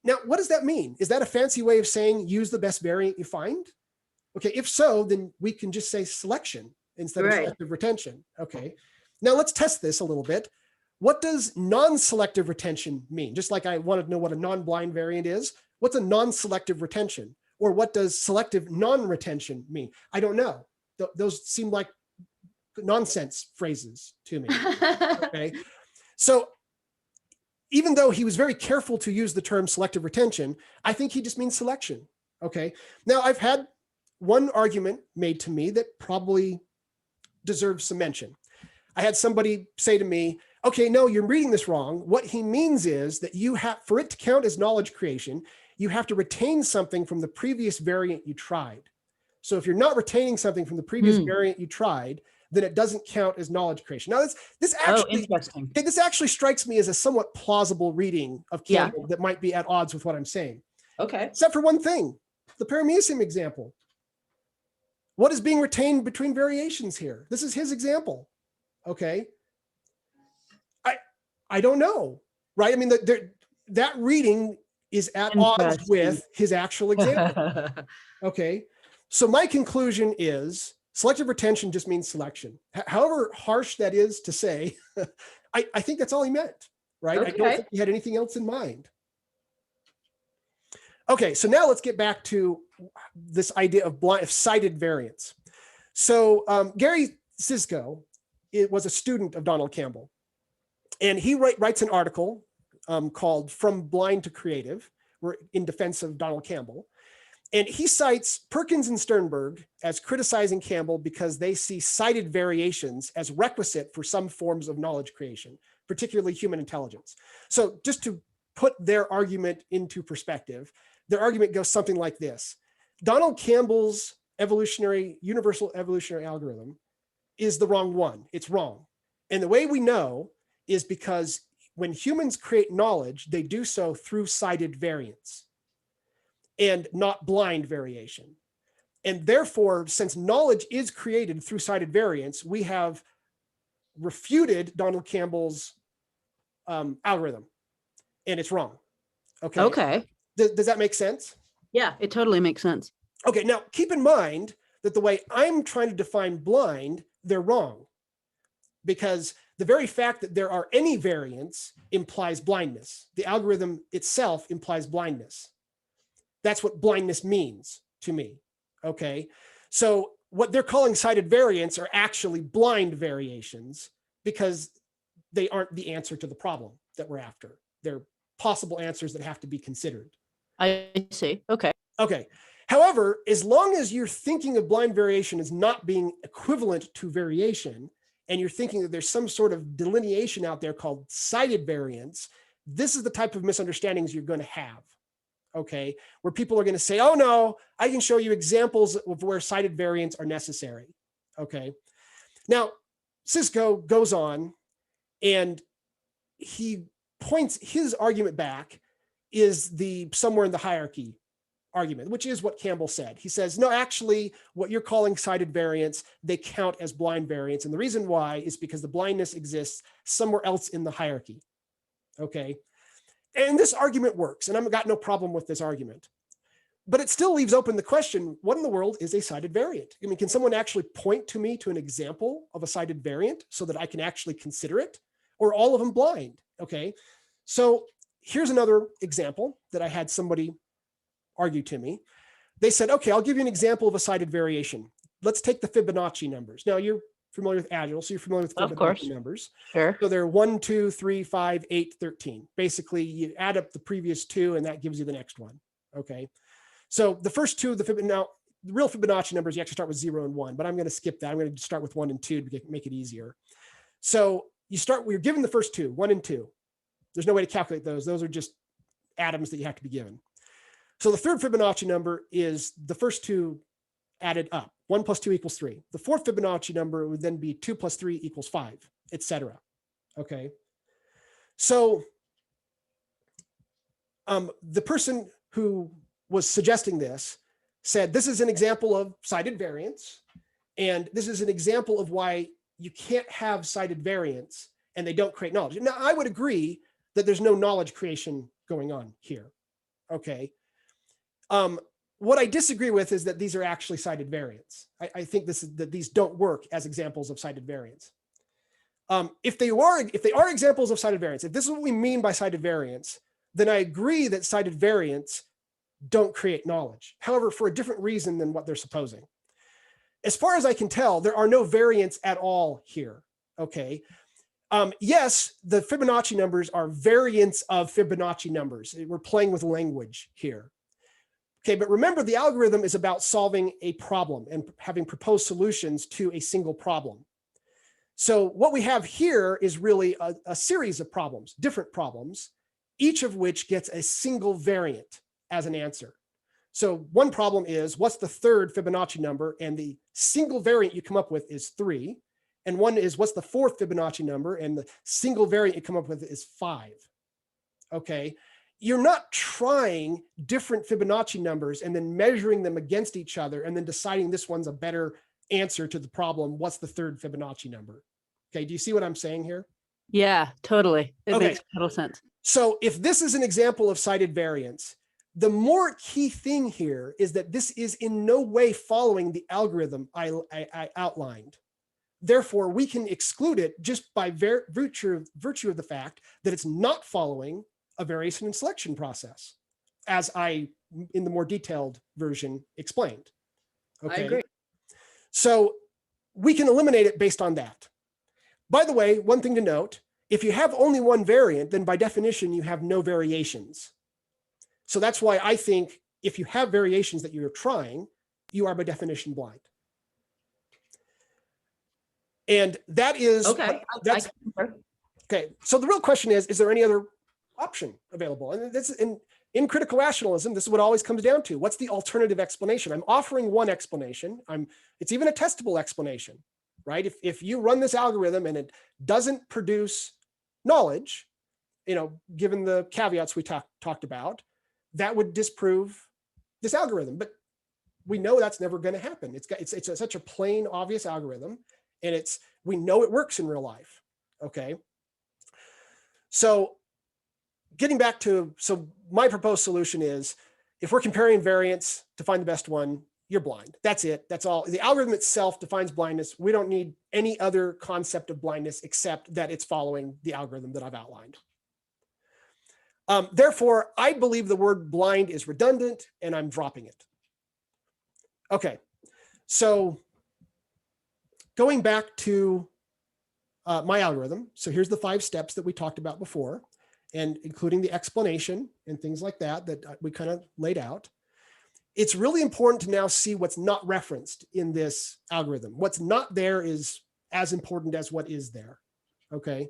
Now, what does that mean? Is that a fancy way of saying use the best variant you find? Okay, if so, then we can just say selection instead of selective retention. Okay, now let's test this a little bit. What does non-selective retention mean? Just like I wanted to know what a non-blind variant is, what's a non-selective retention? Or what does selective non-retention mean? I don't know. Those seem like nonsense phrases to me. Okay, so even though he was very careful to use the term selective retention, I think he just means selection. Okay. Now I've had one argument made to me that probably deserves some mention. I had somebody say to me, okay, no, you're reading this wrong. What he means is that you have, for it to count as knowledge creation, you have to retain something from the previous variant you tried. So if you're not retaining something from the previous variant you tried, then it doesn't count as knowledge creation. Now, this actually strikes me as a somewhat plausible reading of Campbell that might be at odds with what I'm saying. Okay. Except for one thing, the paramecism example. What is being retained between variations here? This is his example. Okay. I don't know, right? I mean, that reading is at odds with his actual example. Okay. So my conclusion is selective retention just means selection. However harsh that is to say, I think that's all he meant, right? Okay. I don't think he had anything else in mind. Okay, so now let's get back to this idea of sighted variance. So Gary Sisco was a student of Donald Campbell, and he writes an article called From Blind to Creative, in defense of Donald Campbell. And he cites Perkins and Sternberg as criticizing Campbell because they see sighted variations as requisite for some forms of knowledge creation, particularly human intelligence. So just to put their argument into perspective, their argument goes something like this. Donald Campbell's universal evolutionary algorithm is the wrong one. It's wrong. And the way we know is because when humans create knowledge, they do so through sighted variance and not blind variation. And therefore, since knowledge is created through sighted variance, we have refuted Donald Campbell's algorithm, and it's wrong. Okay. Okay. Does that make sense? Yeah, it totally makes sense. Okay, now keep in mind that the way I'm trying to define blind, they're wrong. Because the very fact that there are any variants implies blindness. The algorithm itself implies blindness. That's what blindness means to me, okay? So what they're calling sighted variants are actually blind variations because they aren't the answer to the problem that we're after. They're possible answers that have to be considered. I see, okay. Okay, however, as long as you're thinking of blind variation as not being equivalent to variation, and you're thinking that there's some sort of delineation out there called sighted variance, this is the type of misunderstandings you're going to have. Okay, where people are going to say, oh no, I can show you examples of where sighted variants are necessary. Okay, now Sisco goes on and he points his argument back is the somewhere in the hierarchy argument, which is what Campbell said. He says, no, actually, what you're calling sighted variants, they count as blind variants. And the reason why is because the blindness exists somewhere else in the hierarchy. Okay. And this argument works, and I've got no problem with this argument. But it still leaves open the question, what in the world is a sighted variant? I mean, can someone actually point to me to an example of a sighted variant so that I can actually consider it? Or are all of them blind? Okay, so here's another example that I had somebody argue to me. They said, okay, I'll give you an example of a sighted variation. Let's take the Fibonacci numbers. Now you're familiar with Agile, so you're familiar with Fibonacci numbers. Sure. So they're 1, 2, 3, 5, 8, 13. Basically, you add up the previous two, and that gives you the next one. Okay. So the first two, the real Fibonacci numbers, you actually start with 0 and 1, but I'm going to skip that. I'm going to start with 1 and 2 to make it easier. So you're given the first two, 1 and 2. There's no way to calculate those. Those are just atoms that you have to be given. So the third Fibonacci number is the first two added up. 1 plus 2 equals 3. The fourth Fibonacci number would then be 2 plus 3 equals 5, etc. Okay. So the person who was suggesting this said, this is an example of cited variance. And this is an example of why you can't have cited variance and they don't create knowledge. Now, I would agree that there's no knowledge creation going on here. Okay. What I disagree with is that these are actually cited variance. I think that these don't work as examples of cited variance. If they are examples of cited variance, if this is what we mean by cited variance, then I agree that cited variance don't create knowledge. However, for a different reason than what they're supposing. As far as I can tell, there are no variants at all here. Okay. Yes, the Fibonacci numbers are variants of Fibonacci numbers. We're playing with language here. Okay, but remember, the algorithm is about solving a problem and having proposed solutions to a single problem. So what we have here is really a series of problems, different problems, each of which gets a single variant as an answer. So one problem is, what's the third Fibonacci number? And the single variant you come up with is 3. And one is, what's the fourth Fibonacci number? And the single variant you come up with is 5. Okay. You're not trying different Fibonacci numbers and then measuring them against each other and then deciding this one's a better answer to the problem. What's the third Fibonacci number? Okay. Do you see what I'm saying here? Yeah, totally. It makes total sense. So if this is an example of cited variance, the more key thing here is that this is in no way following the algorithm I outlined. Therefore, we can exclude it just by virtue of the fact that it's not following a variation and selection process, as I, in the more detailed version, explained. Okay. I agree. So we can eliminate it based on that. By the way, one thing to note, if you have only one variant, then by definition, you have no variations. So that's why I think if you have variations that you're trying, you are by definition blind. And that is, okay. Okay. So the real question is there any other option available? And this in critical rationalism, this is what it always comes down to. What's the alternative explanation? I'm offering one explanation. It's even a testable explanation, right? If you run this algorithm and it doesn't produce knowledge, given the caveats we talked about, that would disprove this algorithm. But we know that's never going to happen. It's such a plain, obvious algorithm, and we know it works in real life. Okay. So getting back to, my proposed solution is, if we're comparing variants to find the best one, you're blind. That's it. That's all. The algorithm itself defines blindness. We don't need any other concept of blindness except that it's following the algorithm that I've outlined. Therefore, I believe the word blind is redundant and I'm dropping it. Okay. So going back to my algorithm. So here's the 5 steps that we talked about before, and including the explanation and things like that we kind of laid out. It's really important to now see what's not referenced in this algorithm. What's not there is as important as what is there. Okay.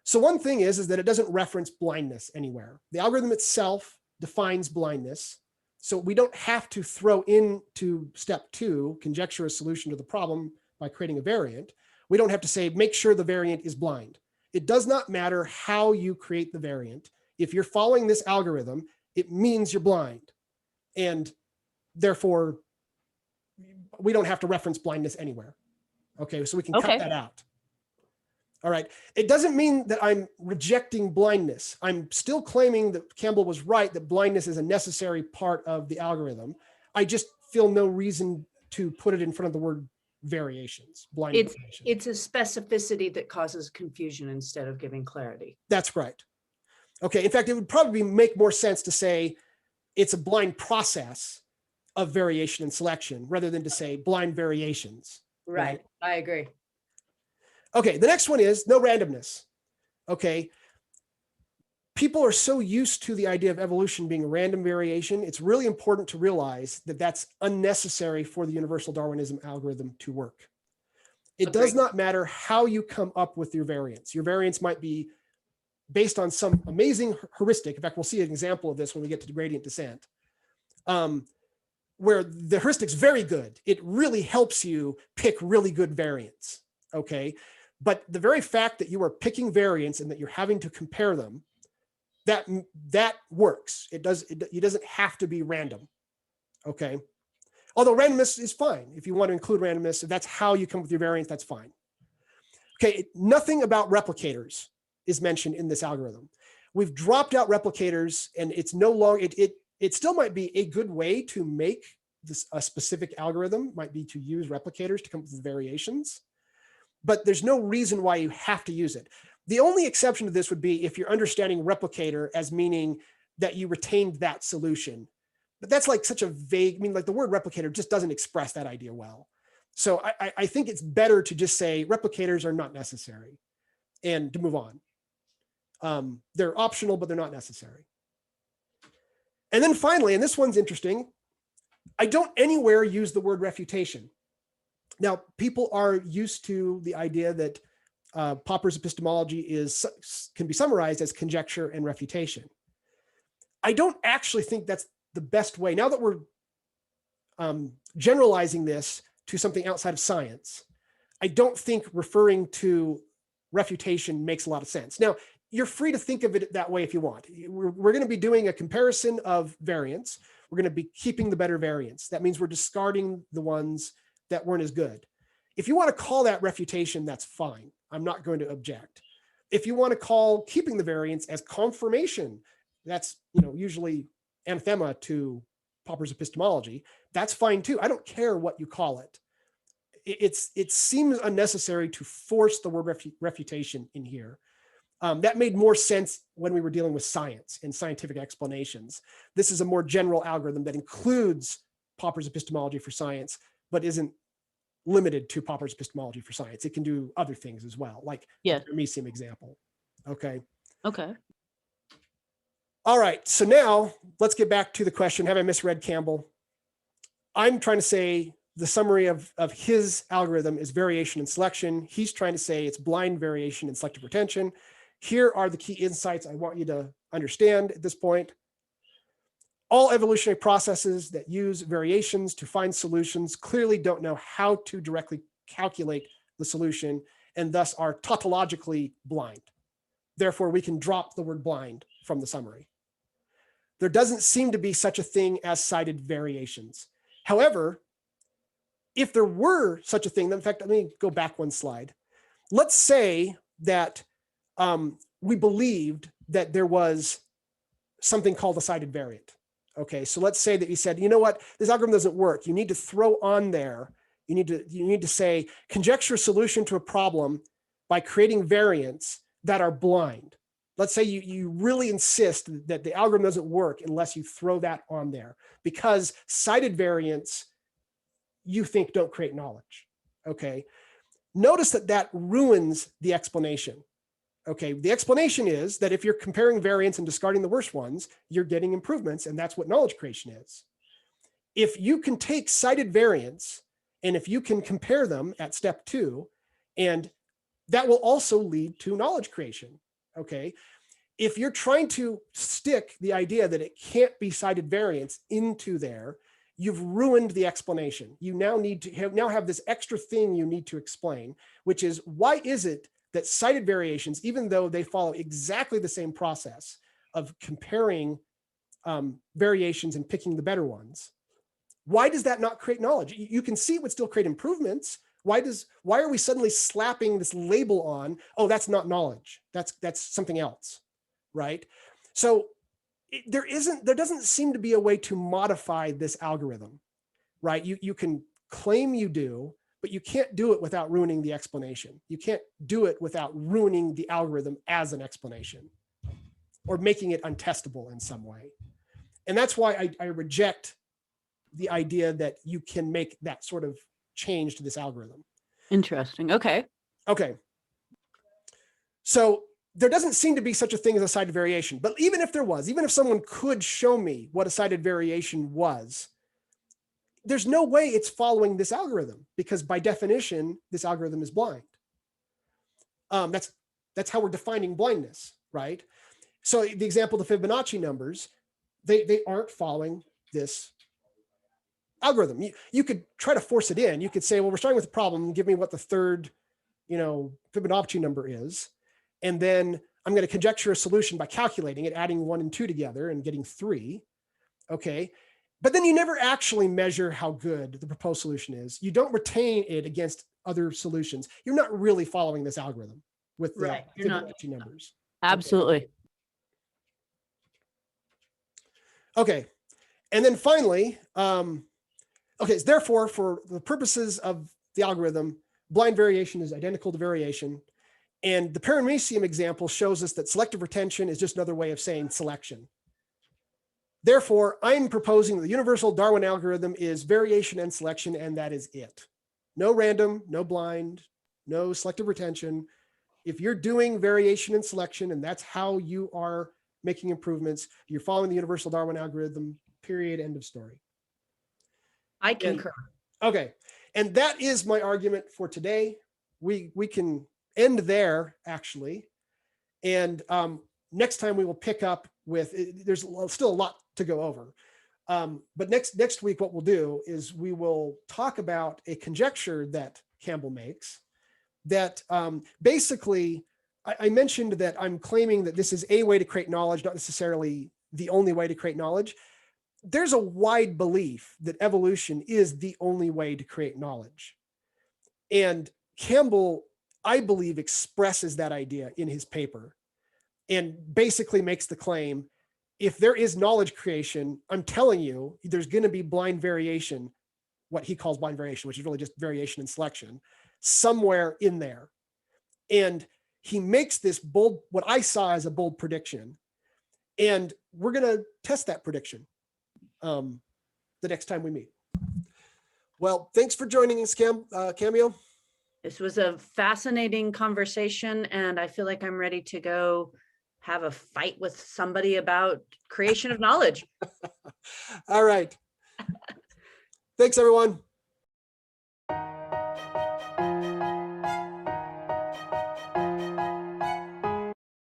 So one thing is that it doesn't reference blindness anywhere. The algorithm itself defines blindness. So we don't have to throw into step 2, conjecture a solution to the problem by creating a variant. We don't have to say, make sure the variant is blind. It does not matter how you create the variant. If you're following this algorithm, it means you're blind. And therefore, we don't have to reference blindness anywhere. Okay, so we can cut that out. All right. It doesn't mean that I'm rejecting blindness. I'm still claiming that Campbell was right, that blindness is a necessary part of the algorithm. I just feel no reason to put it in front of the word variations, variations. It's a specificity that causes confusion instead of giving clarity. That's right. Okay. In fact, it would probably make more sense to say it's a blind process of variation and selection rather than to say blind variations. Right. I agree. Okay, the next one is no randomness. Okay, people are so used to the idea of evolution being a random variation. It's really important to realize that that's unnecessary for the Universal Darwinism algorithm to work. It does not matter how you come up with your variance. Your variance might be based on some amazing heuristic. In fact, we'll see an example of this when we get to the gradient descent, where the heuristic's very good. It really helps you pick really good variants. Okay. But the very fact that you are picking variants and that you're having to compare them that works. It doesn't have to be random. Okay. Although randomness is fine. If you want to include randomness, if that's how you come up with your variance, that's fine. Okay. Nothing about replicators is mentioned in this algorithm. We've dropped out replicators, and it's no longer, it still might be a good way to make this a specific algorithm, might be to use replicators to come up with variations, but there's no reason why you have to use it. The only exception to this would be if you're understanding replicator as meaning that you retained that solution. But that's like such a vague, I mean, like the word replicator just doesn't express that idea well. So I think it's better to just say replicators are not necessary and to move on. They're optional, but they're not necessary. And then finally, and this one's interesting, I don't anywhere use the word refutation. Now, people are used to the idea that Popper's epistemology can be summarized as conjecture and refutation. I don't actually think that's the best way. Now that we're generalizing this to something outside of science, I don't think referring to refutation makes a lot of sense. Now, you're free to think of it that way if you want. We're going to be doing a comparison of variants. We're going to be keeping the better variants. That means we're discarding the ones that weren't as good. If you want to call that refutation, that's fine. I'm not going to object. If you want to call keeping the variants as confirmation, that's usually anathema to Popper's epistemology. That's fine too. I don't care what you call it. It seems unnecessary to force the word refutation in here. That made more sense when we were dealing with science and scientific explanations. This is a more general algorithm that includes Popper's epistemology for science, but isn't limited to Popper's epistemology for science. It can do other things as well, like the Hermesium example. Okay. Okay. All right. So now let's get back to the question, have I misread Campbell? I'm trying to say the summary of his algorithm is variation and selection. He's trying to say it's blind variation and selective retention. Here are the key insights I want you to understand at this point. All evolutionary processes that use variations to find solutions clearly don't know how to directly calculate the solution and thus are tautologically blind. Therefore, we can drop the word blind from the summary. There doesn't seem to be such a thing as cited variations. However, if there were such a thing, in fact, let me go back one slide. Let's say that we believed that there was something called a cited variant. Okay, so let's say that you said, you know what, this algorithm doesn't work. You need to throw on there, you need to say conjecture a solution to a problem by creating variants that are blind. Let's say you really insist that the algorithm doesn't work unless you throw that on there, because cited variants you think don't create knowledge. Okay, notice that ruins the explanation. Okay, the explanation is that if you're comparing variants and discarding the worst ones, you're getting improvements, and that's what knowledge creation is. If you can take cited variants, and if you can compare them at step 2, and that will also lead to knowledge creation. Okay, if you're trying to stick the idea that it can't be cited variants into there, you've ruined the explanation. You now need to have this extra thing you need to explain, which is why is it that cited variations, even though they follow exactly the same process of comparing variations and picking the better ones, why does that not create knowledge? You can see it would still create improvements. Why are we suddenly slapping this label on, oh, that's not knowledge, that's something else, right? So there doesn't seem to be a way to modify this algorithm, right? You can claim you do, but you can't do it without ruining the explanation. You can't do it without ruining the algorithm as an explanation or making it untestable in some way. And that's why I reject the idea that you can make that sort of change to this algorithm. Interesting. Okay. Okay. So there doesn't seem to be such a thing as a cited variation, but even if there was, even if someone could show me what a cited variation was, there's no way it's following this algorithm, because by definition, this algorithm is blind. That's how we're defining blindness, right? So the example, the Fibonacci numbers, they aren't following this algorithm. You could try to force it in. You could say, well, we're starting with a problem. Give me what the third, Fibonacci number is. And then I'm going to conjecture a solution by calculating it, adding 1 and 2 together and getting 3. Okay. But then you never actually measure how good the proposed solution is. You don't retain it against other solutions. You're not really following this algorithm with the Fibonacci numbers. Absolutely. Okay. And then finally, okay, so therefore, for the purposes of the algorithm, blind variation is identical to variation. And the paramecium example shows us that selective retention is just another way of saying selection. Therefore, I'm proposing the universal Darwin algorithm is variation and selection, and that is it. No random, no blind, no selective retention. If you're doing variation and selection, and that's how you are making improvements, you're following the universal Darwin algorithm, period, end of story. I concur. Okay, and that is my argument for today. We can end there, actually. And next time we will pick up with, there's still a lot to go over. But next week, what we'll do is we will talk about a conjecture that Campbell makes that basically, I mentioned that I'm claiming that this is a way to create knowledge, not necessarily the only way to create knowledge. There's a wide belief that evolution is the only way to create knowledge. And Campbell, I believe, expresses that idea in his paper and basically makes the claim, if there is knowledge creation, I'm telling you, there's going to be blind variation, what he calls blind variation, which is really just variation and selection, somewhere in there. And he makes this bold, what I saw as a bold prediction. And we're going to test that prediction the next time we meet. Well, thanks for joining us, Cameo. This was a fascinating conversation, and I feel like I'm ready to go have a fight with somebody about creation of knowledge. All right. Thanks, everyone.